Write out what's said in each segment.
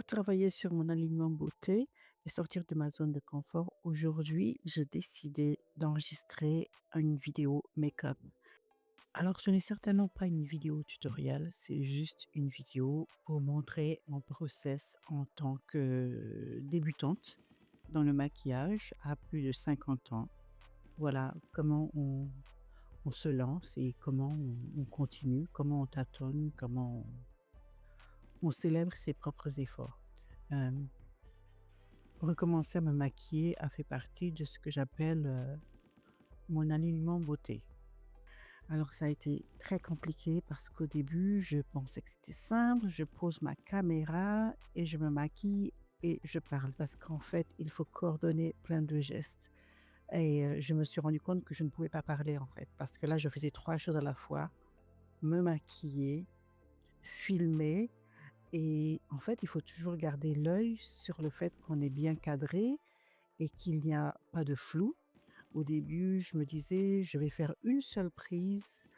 travailler sur mon alignement beauté et sortir de ma zone de confort, aujourd'hui, j'ai décidé d'enregistrer une vidéo make-up. Alors, ce n'est certainement pas une vidéo tutoriel, c'est juste une vidéo pour montrer mon process en tant que débutante dans le maquillage à plus de 50 ans. Voilà comment on se lance et comment on continue, comment on tâtonne, comment on célèbre ses propres efforts. Euh, Recommencer à me maquiller a fait partie de ce que j'appelle mon alignement beauté. Alors ça a été très compliqué parce qu'au début, je pensais que c'était simple, je pose ma caméra et je me maquille et je parle parce qu'en fait, il faut coordonner plein de gestes. Et je me suis rendu compte que je ne pouvais pas parler en fait parce que là, je faisais trois choses à la fois, me maquiller, filmer. Et en fait, il faut toujours garder l'œil sur le fait qu'on est bien cadré et qu'il n'y a pas de flou. Au début, je me disais, je vais faire une seule prise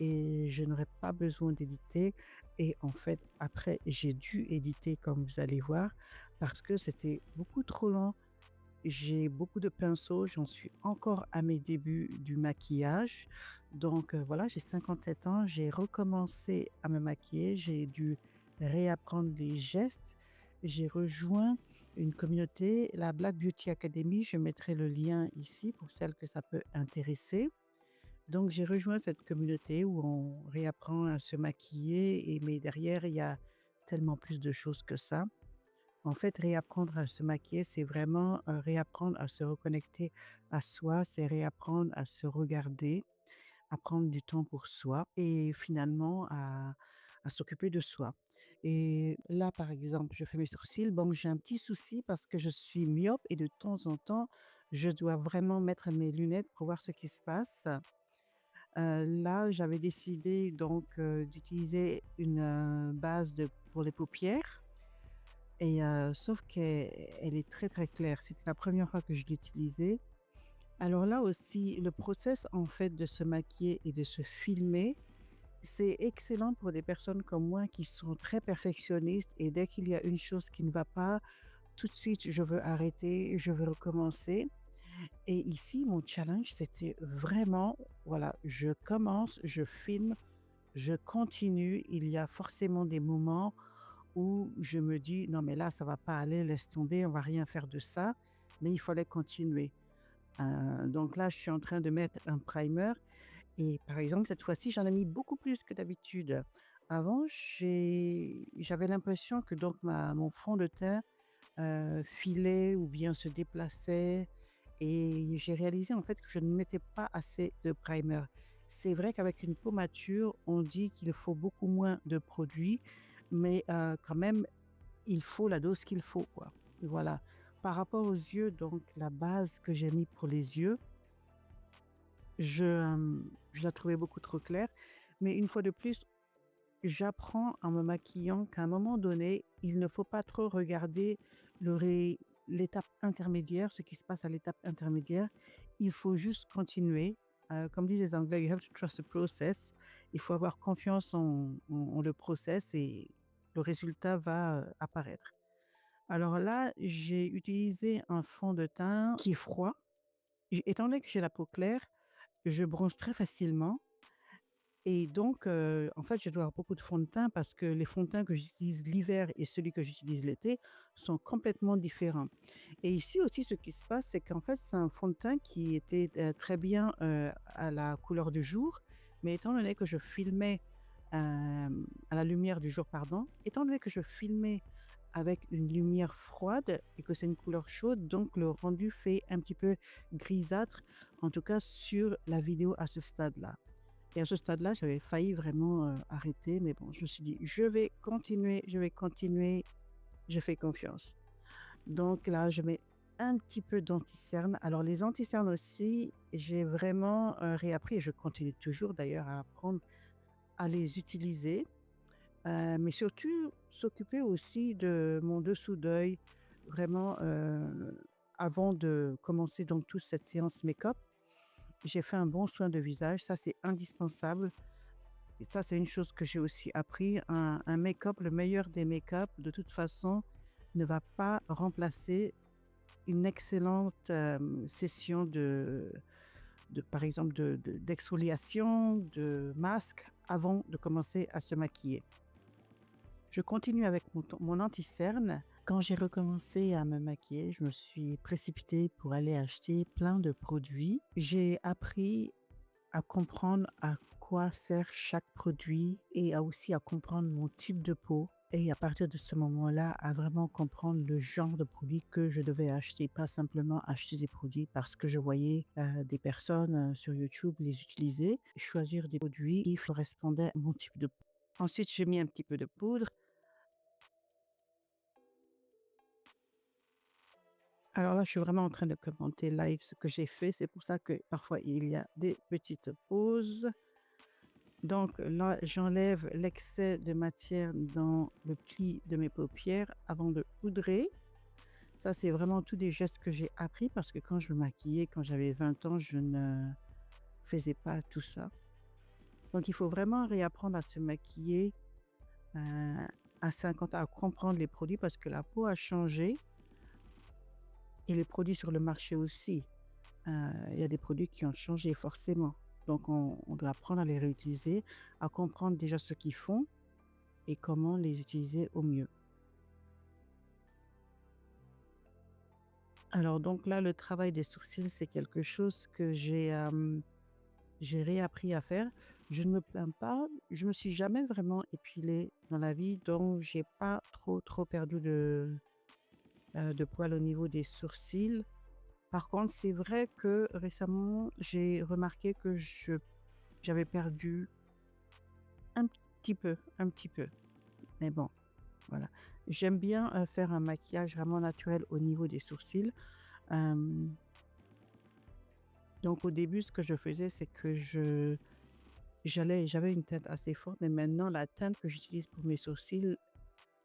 et je n'aurai pas besoin d'éditer. Et en fait, après, j'ai dû éditer, comme vous allez voir, parce que c'était beaucoup trop lent. J'ai beaucoup de pinceaux, j'en suis encore à mes débuts du maquillage. Donc voilà, j'ai 57 ans, j'ai recommencé à me maquiller, j'ai dû réapprendre les gestes. J'ai rejoint une communauté, la Black Beauty Academy, je mettrai le lien ici pour celles que ça peut intéresser. Donc j'ai rejoint cette communauté où on réapprend à se maquiller, mais derrière, il y a tellement plus de choses que ça. En fait, réapprendre à se maquiller, c'est vraiment, réapprendre à se reconnecter à soi, c'est réapprendre à se regarder, à prendre du temps pour soi et finalement à s'occuper de soi. Et là, par exemple, je fais mes sourcils. Bon, j'ai un petit souci parce que je suis myope et de temps en temps, je dois vraiment mettre mes lunettes pour voir ce qui se passe. Là, j'avais décidé donc, d'utiliser une base pour les paupières. Et sauf qu'elle est très, très claire. C'était la première fois que je l'utilisais. Alors là aussi, le process en fait de se maquiller et de se filmer, c'est excellent pour des personnes comme moi qui sont très perfectionnistes et dès qu'il y a une chose qui ne va pas, tout de suite, je veux arrêter, je veux recommencer. Et ici, mon challenge, c'était vraiment, voilà, je commence, je filme, je continue. Il y a forcément des moments où je me dis: «Non mais là, ça va pas aller, laisse tomber, on va rien faire de ça», mais il fallait continuer. Donc là, je suis en train de mettre un primer et par exemple, cette fois-ci, j'en ai mis beaucoup plus que d'habitude. Avant, j'avais l'impression que donc mon fond de teint, filait ou bien se déplaçait et j'ai réalisé en fait que je ne mettais pas assez de primer. C'est vrai qu'avec une peau mature, on dit qu'il faut beaucoup moins de produits, mais quand même, il faut la dose qu'il faut, quoi. Et voilà. Par rapport aux yeux, donc la base que j'ai mis pour les yeux, je la trouvais beaucoup trop claire. Mais une fois de plus, j'apprends en me maquillant qu'à un moment donné, il ne faut pas trop regarder l'étape intermédiaire, ce qui se passe à l'étape intermédiaire. Il faut juste continuer. Comme disent les Anglais, you have to trust the process. Il faut avoir confiance en le process et le résultat va apparaître. Alors là, j'ai utilisé un fond de teint qui est froid. Étant donné que j'ai la peau claire, je bronze très facilement et donc en fait, je dois avoir beaucoup de fond de teint parce que les fonds de teint que j'utilise l'hiver et celui que j'utilise l'été sont complètement différents. Et ici aussi, ce qui se passe, c'est qu'en fait, c'est un fond de teint qui était, très bien, à la couleur du jour, mais étant donné que je filmais, à la lumière du jour, pardon, étant donné que je filmais avec une lumière froide et que c'est une couleur chaude, donc le rendu fait un petit peu grisâtre, en tout cas sur la vidéo à ce stade-là. Et à ce stade-là, j'avais failli vraiment, arrêter, mais bon, je me suis dit: je vais continuer, je fais confiance». Donc là, je mets un petit peu d'anti-cerne. Alors les anti-cernes aussi, j'ai vraiment, réappris et je continue toujours d'ailleurs à apprendre à les utiliser, mais surtout s'occuper aussi de mon dessous d'œil, vraiment, avant de commencer donc toute cette séance make-up. J'ai fait un bon soin de visage, ça c'est indispensable et ça c'est une chose que j'ai aussi appris, un make-up, le meilleur des make-up de toute façon, ne va pas remplacer une excellente, session par exemple d'exfoliation, de masque avant de commencer à se maquiller. Je continue avec mon anti-cerne. Quand j'ai recommencé à me maquiller, je me suis précipitée pour aller acheter plein de produits. J'ai appris à comprendre à quoi sert chaque produit et aussi à comprendre mon type de peau. Et à partir de ce moment-là, à vraiment comprendre le genre de produit que je devais acheter, pas simplement acheter des produits parce que je voyais des personnes sur YouTube les utiliser, choisir des produits qui correspondaient à mon type de peau. Ensuite, j'ai mis un petit peu de poudre. Alors là, je suis vraiment en train de commenter live ce que j'ai fait. C'est pour ça que parfois il y a des petites pauses. Donc là, j'enlève l'excès de matière dans le pli de mes paupières avant de poudrer. Ça, c'est vraiment tous des gestes que j'ai appris parce que quand je me maquillais, quand j'avais 20 ans, je ne faisais pas tout ça. Donc il faut vraiment réapprendre à se maquiller euh, à 50 ans, à comprendre les produits parce que la peau a changé et les produits sur le marché aussi. Il y a des produits qui ont changé forcément. Donc on doit apprendre à les réutiliser, à comprendre déjà ce qu'ils font et comment les utiliser au mieux. Alors donc là, le travail des sourcils, c'est quelque chose que j'ai réappris à faire. Je ne me plains pas, je me suis jamais vraiment épilée dans la vie, donc j'ai pas trop perdu de poils au niveau des sourcils. Par contre, c'est vrai que récemment, j'ai remarqué que j'avais perdu un petit peu, mais bon, voilà. J'aime bien, faire un maquillage vraiment naturel au niveau des sourcils. Hem, donc au début, ce que je faisais, c'est que j'avais une teinte assez forte, mais maintenant la teinte que j'utilise pour mes sourcils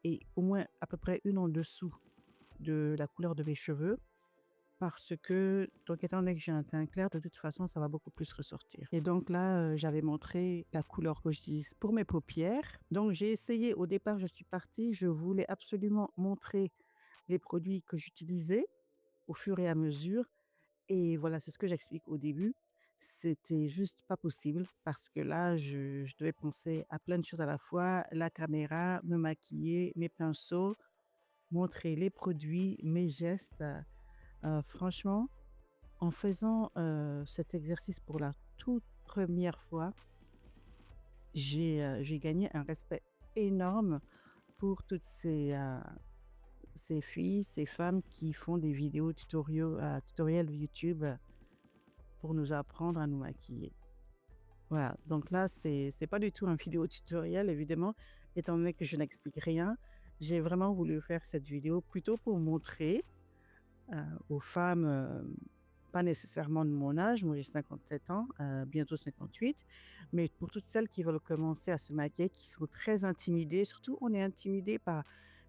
est au moins à peu près une en dessous de la couleur de mes cheveux. Parce que donc étant donné que j'ai un teint clair, de toute façon, ça va beaucoup plus ressortir et donc là, j'avais montré la couleur que j'utilise pour mes paupières. Donc j'ai essayé au départ, je suis partie, je voulais absolument montrer les produits que j'utilisais au fur et à mesure et voilà, c'est ce que j'explique au début. C'était juste pas possible parce que là, je devais penser à plein de choses à la fois, la caméra, me maquiller, mes pinceaux, montrer les produits, mes gestes, franchement en faisant, cet exercice pour la toute première fois, j'ai gagné un respect énorme pour toutes ces filles, ces femmes qui font des vidéos tutoriels YouTube, pour nous apprendre à nous maquiller. Voilà, donc là, c'est pas du tout un vidéo tutoriel évidemment, étant donné que je n'explique rien. J'ai vraiment voulu faire cette vidéo plutôt pour montrer aux femmes, pas nécessairement de mon âge, moi j'ai 57 ans, bientôt 58, mais pour toutes celles qui veulent commencer à se maquiller, qui sont très intimidées, surtout on est intimidé par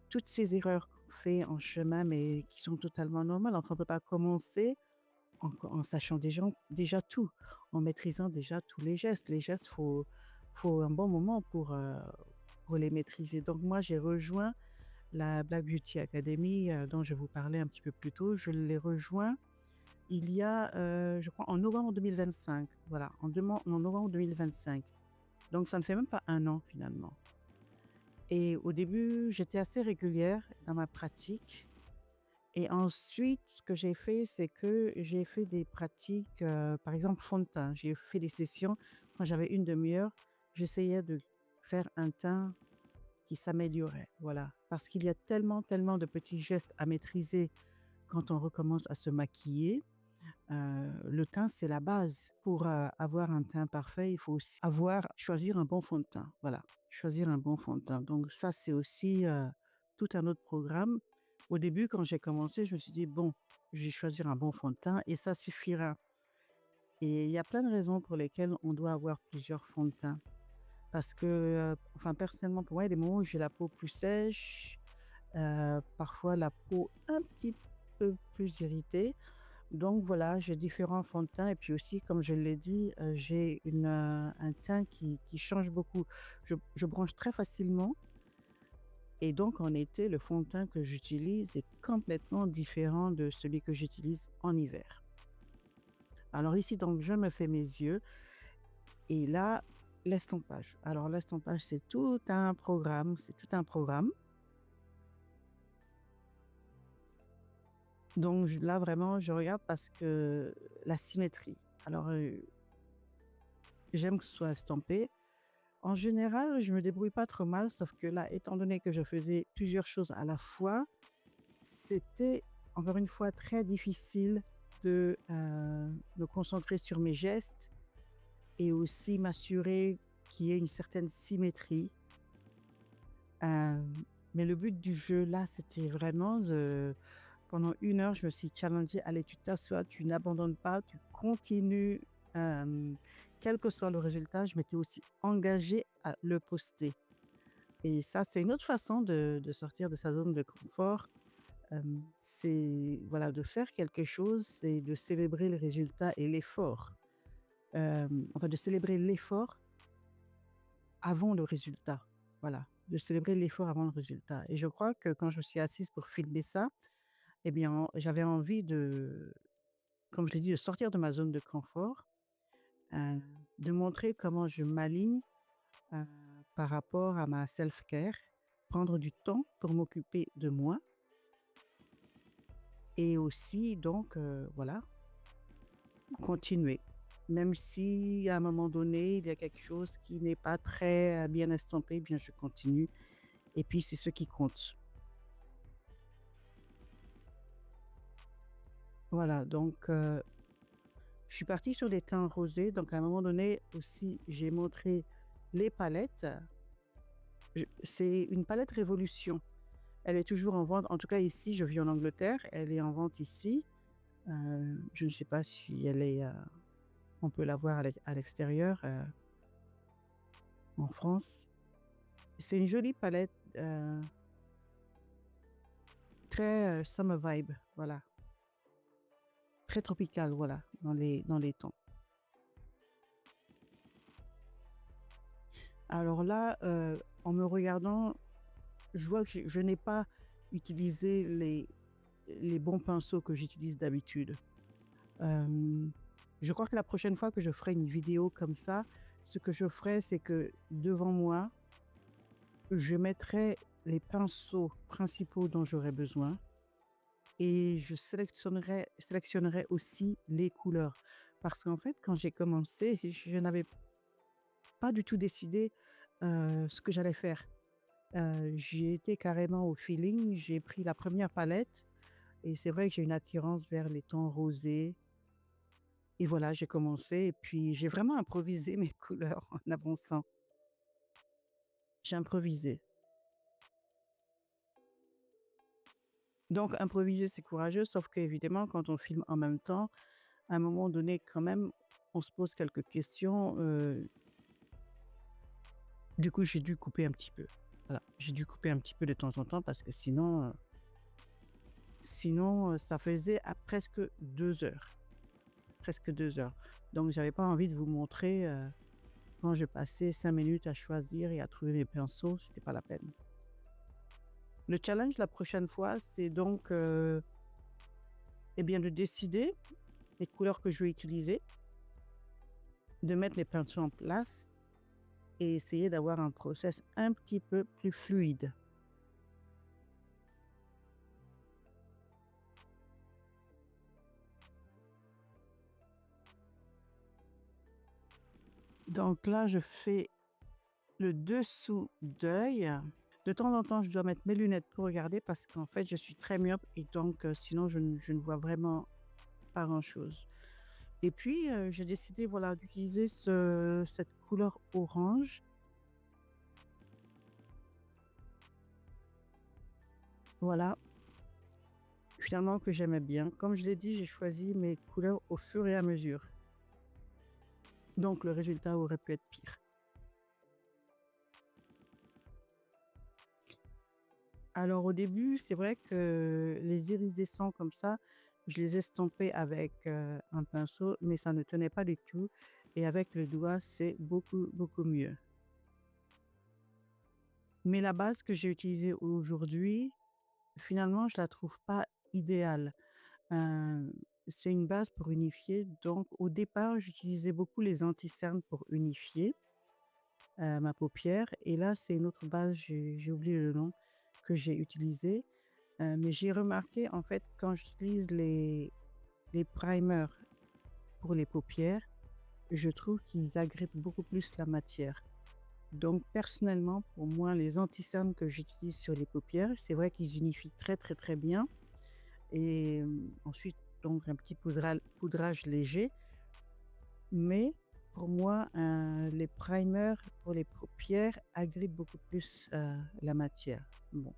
toutes ces erreurs qu'on fait en chemin, mais qui sont totalement normales. Enfin, on ne peut pas commencer en sachant déjà tout, en maîtrisant déjà tous les gestes. Les gestes, faut un bon moment pour les maîtriser. Donc moi, j'ai rejoint la Black Beauty Academy, dont je vous parlais un petit peu plus tôt. Je l'ai rejoint il y a, je crois en novembre 2025. Voilà, en novembre 2025. Donc ça ne fait même pas un an finalement et au début, j'étais assez régulière dans ma pratique et ensuite ce que j'ai fait, c'est que j'ai fait des pratiques, par exemple fond de teint. J'ai fait des sessions quand j'avais une demi heure, j'essayais de faire un teint qui s'améliorait, voilà. Parce qu'il y a tellement de petits gestes à maîtriser quand on recommence à se maquiller. Le teint, c'est la base. Pour, avoir un teint parfait, il faut aussi choisir un bon fond de teint, voilà. Choisir un bon fond de teint. Donc ça, c'est aussi, tout un autre programme. Au début, quand j'ai commencé, je me suis dit: «Bon, je vais choisir un bon fond de teint et ça suffira» et il y a plein de raisons pour lesquelles on doit avoir plusieurs fonds de teint. Parce que, enfin personnellement pour moi, il y a des moments où j'ai la peau plus sèche, parfois la peau un petit peu plus irritée. Donc voilà, j'ai différents fonds de teint et puis aussi comme je l'ai dit, j'ai un teint qui change beaucoup. Je bronche très facilement Et donc en été, le fond de teint que j'utilise est complètement différent de celui que j'utilise en hiver. Alors ici, donc je me fais mes yeux et là, l'estompage. Alors l'estompage, c'est tout un programme, c'est tout un programme. Donc là, vraiment, je regarde parce que la symétrie. Alors, j'aime que ce soit estampé. En général, je me débrouille pas trop mal, sauf que là, étant donné que je faisais plusieurs choses à la fois, c'était encore une fois très difficile de me concentrer sur mes gestes et aussi m'assurer qu'il y ait une certaine symétrie. Euh, mais le but du jeu là, c'était vraiment de, pendant 1 heure, je me suis challengée, allez, tu t'assois, tu n'abandonnes pas, tu continues, euh, quel que soit le résultat, je m'étais aussi engagée à le poster. Et ça, c'est une autre façon de sortir de sa zone de confort. C'est voilà, de faire quelque chose, c'est de célébrer le résultat et l'effort. Enfin, de célébrer l'effort avant le résultat. Voilà, de célébrer l'effort avant le résultat. Et je crois que quand je me suis assise pour filmer ça, eh bien, j'avais envie de, comme je l'ai dit, de sortir de ma zone de confort, heu, de montrer comment je m'aligne, heu, par rapport à ma self-care, prendre du temps pour m'occuper de moi et aussi donc voilà, continuer. Même si à un moment donné, il y a quelque chose qui n'est pas très, bien estampé, eh bien je continue et puis c'est ce qui compte. Voilà donc je suis partie sur des teints rosés donc à un moment donné aussi, j'ai montré les palettes. C'est une palette Révolution. Elle est toujours en vente, en tout cas ici, je vis en Angleterre, elle est en vente ici. Je ne sais pas si elle est, on peut la voir à l'extérieur, en France. C'est une jolie palette, très, summer vibe, voilà, très tropicale, voilà, dans les tons. Alors là, en me regardant, je vois que je n'ai pas utilisé les bons pinceaux que j'utilise d'habitude. Hem, je crois que la prochaine fois que je ferai une vidéo comme ça, ce que je ferai, c'est que devant moi, je mettrai les pinceaux principaux dont j'aurai besoin et je sélectionnerai aussi les couleurs. Parce qu'en fait, quand j'ai commencé, je n'avais pas du tout décidé, ce que j'allais faire. J'ai été carrément au feeling, j'ai pris la première palette et c'est vrai que j'ai une attirance vers les tons rosés. Et voilà, j'ai commencé et puis j'ai vraiment improvisé mes couleurs en avançant. J'ai improvisé. Donc improviser, c'est courageux, sauf qu'évidemment, quand on filme en même temps, à un moment donné, quand même, on se pose quelques questions. Du coup, j'ai dû couper un petit peu. Voilà, j'ai dû couper un petit peu de temps en temps parce que sinon, ça faisait à presque 2 heures. Presque 2 heures. Donc, j'avais pas envie de vous montrer quand je passais 5 minutes à choisir et à trouver mes pinceaux, c'était pas la peine. Le challenge la prochaine fois, c'est donc, eh bien, de décider les couleurs que je vais utiliser, de mettre les pinceaux en place et essayer d'avoir un process un petit peu plus fluide. Donc là, je fais le dessous d'œil. De temps en temps, je dois mettre mes lunettes pour regarder parce qu'en fait, je suis très myope et donc sinon je ne vois vraiment pas grand-chose. Et puis, j'ai décidé, voilà, d'utiliser cette couleur orange, voilà, finalement que j'aimais bien. Comme je l'ai dit, j'ai choisi mes couleurs au fur et à mesure. Donc le résultat aurait pu être pire. Alors au début, c'est vrai que les iridescents comme ça, je les estampais avec, un pinceau, mais ça ne tenait pas du tout et avec le doigt, c'est beaucoup, beaucoup mieux. Mais la base que j'ai utilisée aujourd'hui, finalement, je la trouve pas idéale. Heu, c'est une base pour unifier, donc au départ, j'utilisais beaucoup les anti-cernes pour unifier, ma paupière et là, c'est une autre base, j'ai oublié le nom, que j'ai utilisé. Mais j'ai remarqué, en fait, quand j'utilise les primers pour les paupières, je trouve qu'ils agrippent beaucoup plus la matière. Donc personnellement, pour moi, les anti-cernes que j'utilise sur les paupières, c'est vrai qu'ils unifient très, très, très bien et ensuite donc un petit poudrage léger. Mais pour moi, les primers pour les paupières agrippent beaucoup plus, la matière. Bon,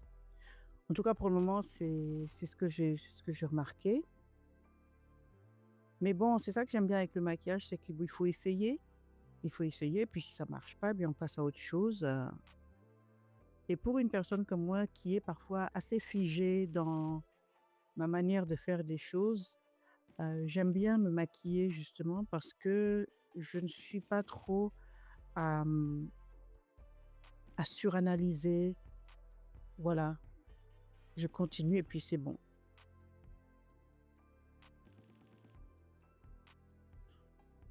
en tout cas pour le moment, c'est ce que j'ai remarqué. Mais bon, c'est ça que j'aime bien avec le maquillage, c'est qu'il faut essayer. Il faut essayer, puis si ça marche pas, eh bien on passe à autre chose, et pour une personne comme moi qui est parfois assez figée dans ma manière de faire des choses, j'aime bien me maquiller justement parce que je ne suis pas trop à, à suranalyser. Voilà, je continue et puis c'est bon.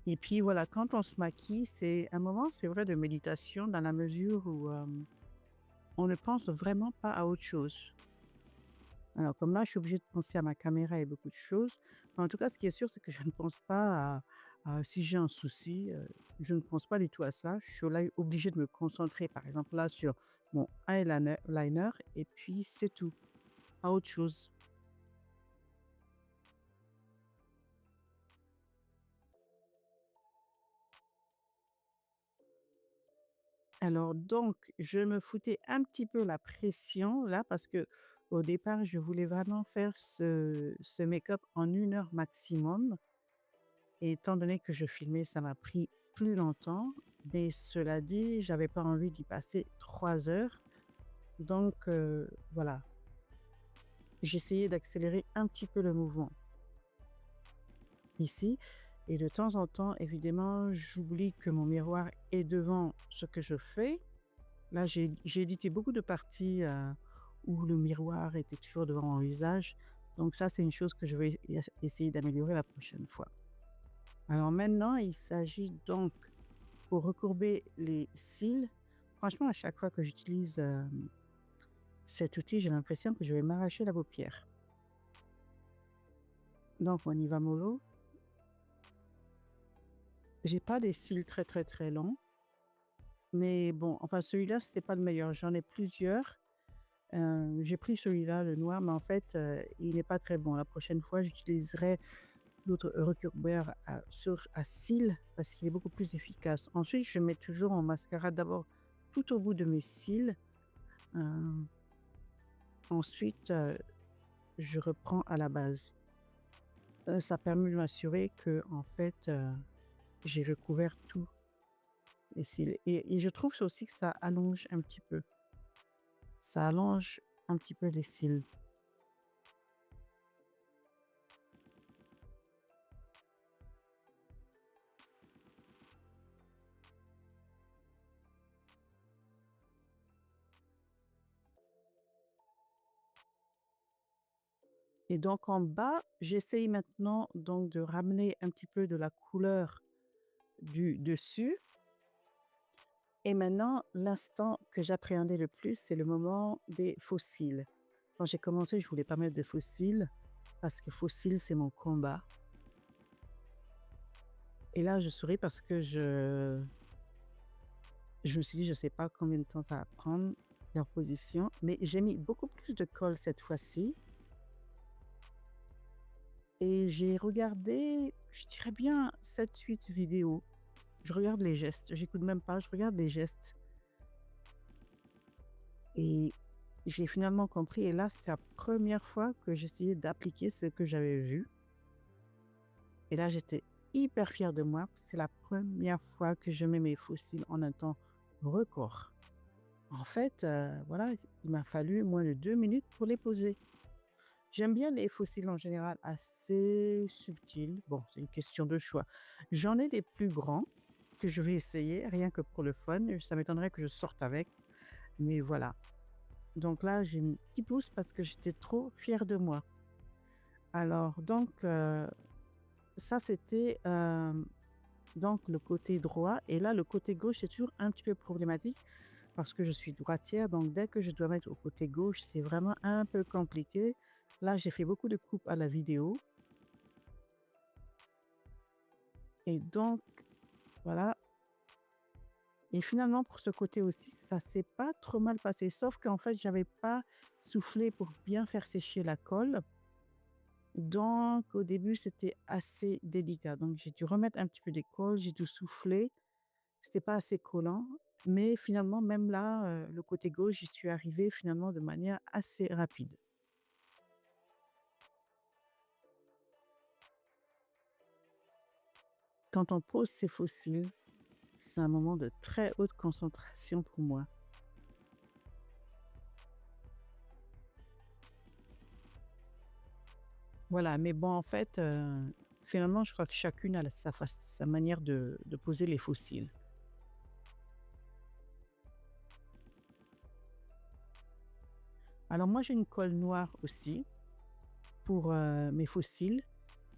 Et puis voilà, quand on se maquille, c'est un moment, c'est vrai, de méditation dans la mesure où, on ne pense vraiment pas à autre chose. Alors comme là, je suis obligée de penser à ma caméra et beaucoup de choses. Mais en tout cas, ce qui est sûr, c'est que je ne pense pas à si j'ai un souci, je ne pense pas du tout à ça. Je suis là obligée de me concentrer, par exemple, là, sur mon eyeliner liner et puis c'est tout, pas autre chose. Alors donc, je me foutais un petit peu la pression là parce que au départ, je voulais vraiment faire ce make-up en 1 heure maximum. Et étant donné que je filmais, ça m'a pris plus longtemps, mais cela dit, j'avais pas envie d'y passer 3 heures. Donc voilà, j'essayais d'accélérer un petit peu le mouvement ici et de temps en temps, évidemment, j'oublie que mon miroir est devant ce que je fais. Là, j'ai édité beaucoup de parties, où le miroir était toujours devant mon visage. Donc ça, c'est une chose que je vais essayer d'améliorer la prochaine fois. Alors maintenant, il s'agit donc pour recourber les cils, franchement, à chaque fois que j'utilise, cet outil, j'ai l'impression que je vais m'arracher la paupière. Donc on y va mollo. J'ai pas des cils très, très, très longs, mais bon, enfin celui-là, c'est pas le meilleur. J'en ai plusieurs. J'ai pris celui-là, le noir, mais en fait, il n'est pas très bon. La prochaine fois, j'utiliserai l'autre recourbeur à cils parce qu'il est beaucoup plus efficace. Ensuite, je mets toujours mon mascara d'abord tout au bout de mes cils. Heu, ensuite, je reprends à la base. Ça permet de m'assurer que en fait, j'ai recouvert tous les cils et je trouve aussi que ça allonge un petit peu. Ça allonge un petit peu les cils et donc en bas, j'essaye maintenant donc de ramener un petit peu de la couleur du dessus et maintenant l'instant que j'appréhendais le plus, c'est le moment des faux cils. Quand j'ai commencé, je voulais pas mettre de faux cils parce que faux cils, c'est mon combat et là, je souris parce que je me suis dit: «Je sais pas combien de temps ça va prendre, leur position», mais j'ai mis beaucoup plus de colle cette fois-ci et j'ai regardé, je dirais bien 7 8 vidéos. Je regarde les gestes, j'écoute même pas, je regarde les gestes et j'ai finalement compris et là, c'était la première fois que j'essayais d'appliquer ce que j'avais vu et là, j'étais hyper fière de moi. C'est la première fois que je mets mes faux cils en un temps record. En fait, voilà, il m'a fallu moins de 2 minutes pour les poser. J'aime bien les fossiles en général assez subtils. Bon, c'est une question de choix. J'en ai des plus grands que je vais essayer rien que pour le fun. Ça m'étonnerait que je sorte avec. Mais voilà. Donc là, j'ai mis petit pouce parce que j'étais trop fière de moi. Alors donc, ça c'était, donc le côté droit et là, le côté gauche, c'est toujours un petit peu problématique parce que je suis droitière, donc dès que je dois mettre au côté gauche, c'est vraiment un peu compliqué. Là, j'ai fait beaucoup de coupes à la vidéo et donc voilà. Et finalement, pour ce côté aussi, ça s'est pas trop mal passé, sauf qu'en fait, j'avais pas soufflé pour bien faire sécher la colle. Donc, au début, c'était assez délicat. Donc, j'ai dû remettre un petit peu de colle, j'ai dû souffler. C'était pas assez collant. Mais finalement, même là, le côté gauche, j'y suis arrivée finalement de manière assez rapide. Quand on pose ses fossiles, c'est un moment de très haute concentration pour moi. Voilà, mais bon, en fait, finalement, je crois que chacune a sa manière de poser les fossiles. Alors moi, j'ai une colle noire aussi pour, mes fossiles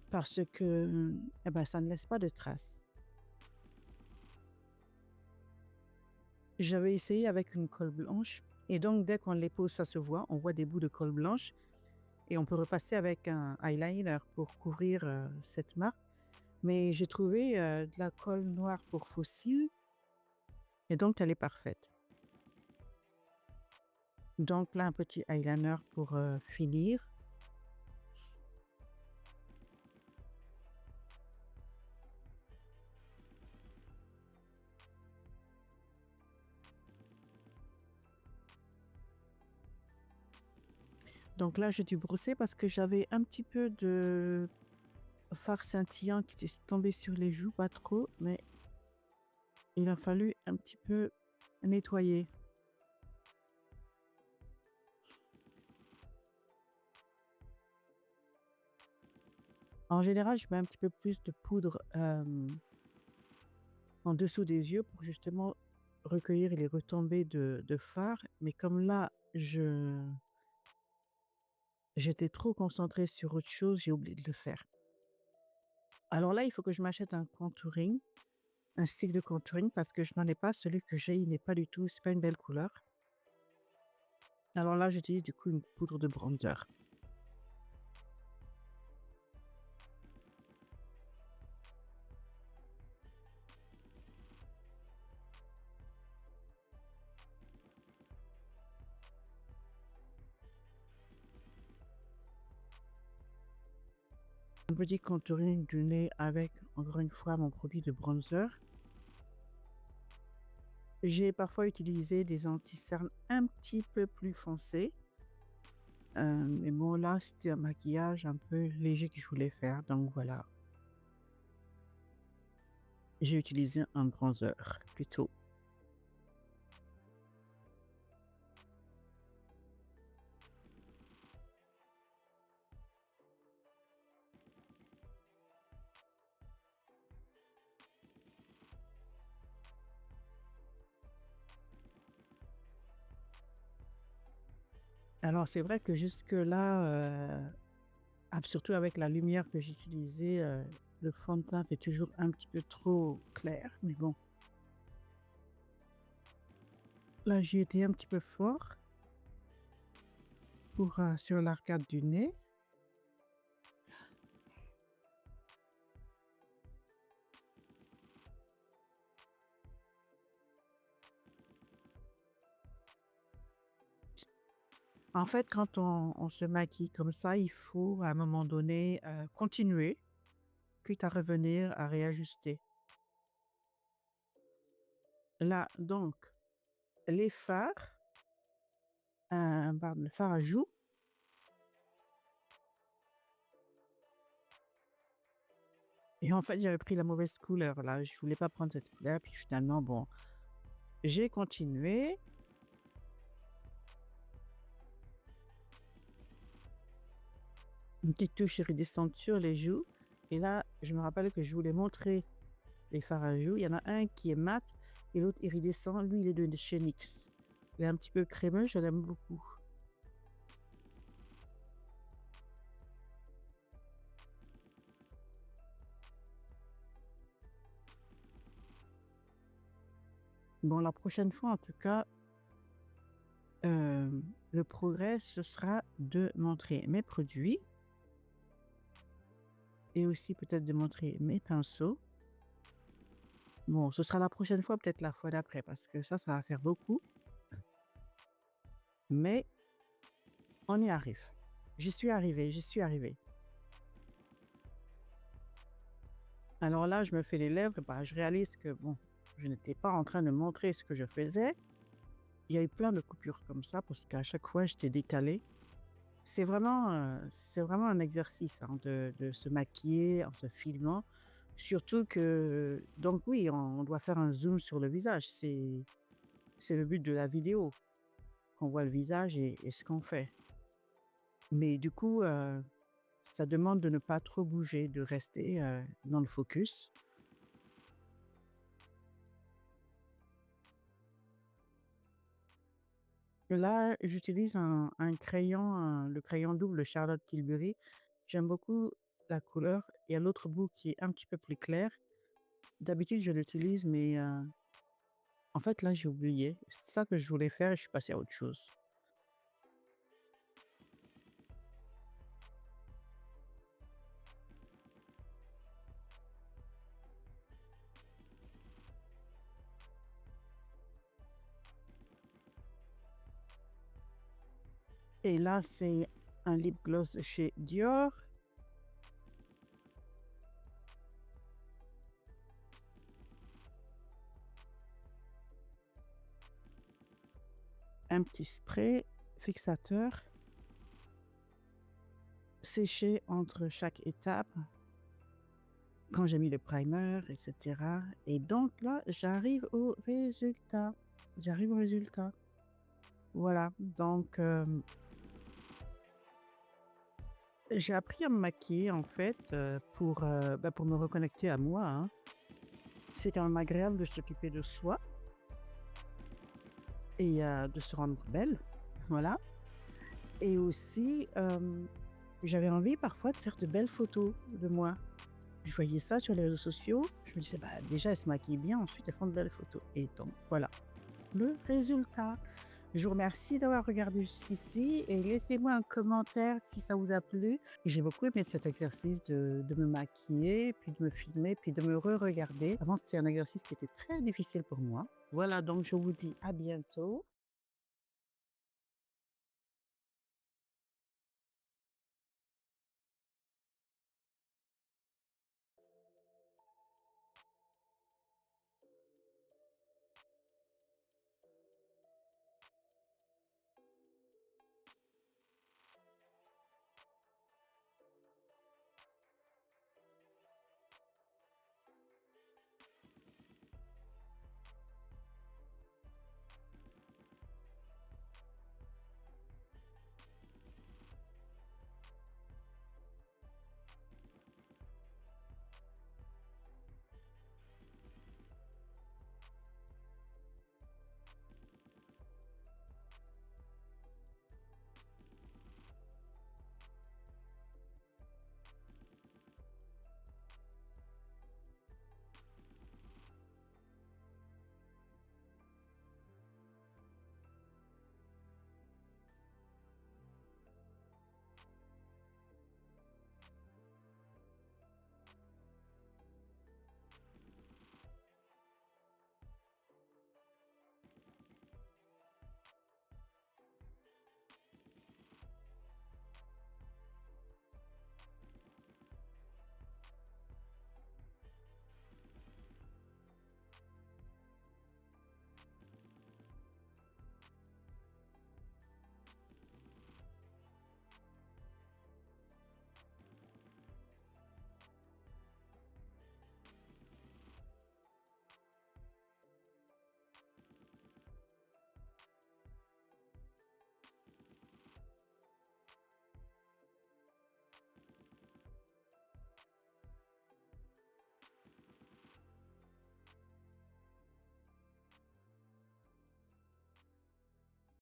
parce que, eh ben, ça ne laisse pas de traces. J'avais essayé avec une colle blanche et donc dès qu'on les pose, ça se voit, on voit des bouts de colle blanche et on peut repasser avec un eyeliner pour couvrir, cette marque. Mais j'ai trouvé, de la colle noire pour fossiles et donc elle est parfaite. Donc là, un petit eyeliner pour, finir. Donc là, j'ai dû brosser parce que j'avais un petit peu de fard scintillant qui était tombé sur les joues, pas trop, mais il a fallu un petit peu nettoyer. En général, je mets un petit peu plus de poudre, en dessous des yeux pour justement recueillir les retombées de fard. Mais comme là, j'étais trop concentrée sur autre chose, j'ai oublié de le faire. Alors là, il faut que je m'achète un contouring, un stick de contouring parce que je n'en ai pas. Celui que j'ai, il n'est pas du tout, c'est pas une belle couleur. Alors là, j'utilise du coup une poudre de bronzer. Un petit contouring du nez avec, encore une fois, mon produit de bronzer. J'ai parfois utilisé des anti-cernes un petit peu plus foncés. Mais bon, là, c'était un maquillage un peu léger que je voulais faire, donc voilà. J'ai utilisé un bronzer plutôt. Alors c'est vrai que jusque-là, surtout avec la lumière que j'utilisais, le fond de teint fait toujours un petit peu trop clair, mais bon, là, j'ai été un petit peu fort pour, sur l'arcade du nez. En fait, quand on se maquille comme ça, il faut à un moment donné, continuer, quitte à revenir à réajuster. Là, donc, les fards, pardon, le fard à joues. Et en fait, j'avais pris la mauvaise couleur là, je voulais pas prendre cette couleur, puis finalement bon, j'ai continué, une petite touche iridescente sur les joues et là, je me rappelle que je voulais montrer les fards à joues. Il y en a un qui est mat et l'autre iridescent, lui il est de chez NYX. Il est un petit peu crémeux, je l'aime beaucoup. Bon, la prochaine fois, en tout cas, le progrès, ce sera de montrer mes produits et aussi peut-être de montrer mes pinceaux. Bon, ce sera la prochaine fois, peut-être la fois d'après, parce que ça va faire beaucoup, mais on y arrive. J'y suis arrivée, j'y suis arrivée. Alors là, je me fais les lèvres, bah, je réalise que bon, je n'étais pas en train de montrer ce que je faisais. Il y a eu plein de coupures comme ça parce qu'à chaque fois, j'étais décalée. C'est vraiment un exercice, hein, de se maquiller en se filmant. Surtout que donc oui, on doit faire un zoom sur le visage. C'est le but de la vidéo, qu'on voit le visage et ce qu'on fait. Mais du coup, ça demande de ne pas trop bouger, de rester, dans le focus. Là, j'utilise un crayon, le crayon double Charlotte Tilbury. J'aime beaucoup la couleur. Il y a l'autre bout qui est un petit peu plus clair. D'habitude, je l'utilise, mais en fait, là, j'ai oublié. C'est ça que je voulais faire et je suis passée à autre chose. Et là, c'est un lip gloss de chez Dior. Un petit spray fixateur séché entre chaque étape quand j'ai mis le primer, et cetera. Et donc là, j'arrive au résultat. J'arrive au résultat. Voilà, donc j'ai appris à me maquiller en fait, pour me reconnecter à moi, hein. C'est quand même agréable de s'occuper de soi et de se rendre belle, voilà. Et aussi, j'avais envie parfois de faire de belles photos de moi. Je voyais ça sur les réseaux sociaux, je me disais: «Bah, déjà elles se maquillent bien, ensuite elles font de belles photos» et donc voilà, le résultat. Je vous remercie d'avoir regardé jusqu'ici et laissez-moi un commentaire si ça vous a plu. J'ai beaucoup aimé cet exercice de me maquiller, puis de me filmer, puis de me re-regarder. Avant, c'était un exercice qui était très difficile pour moi. Voilà, donc je vous dis à bientôt.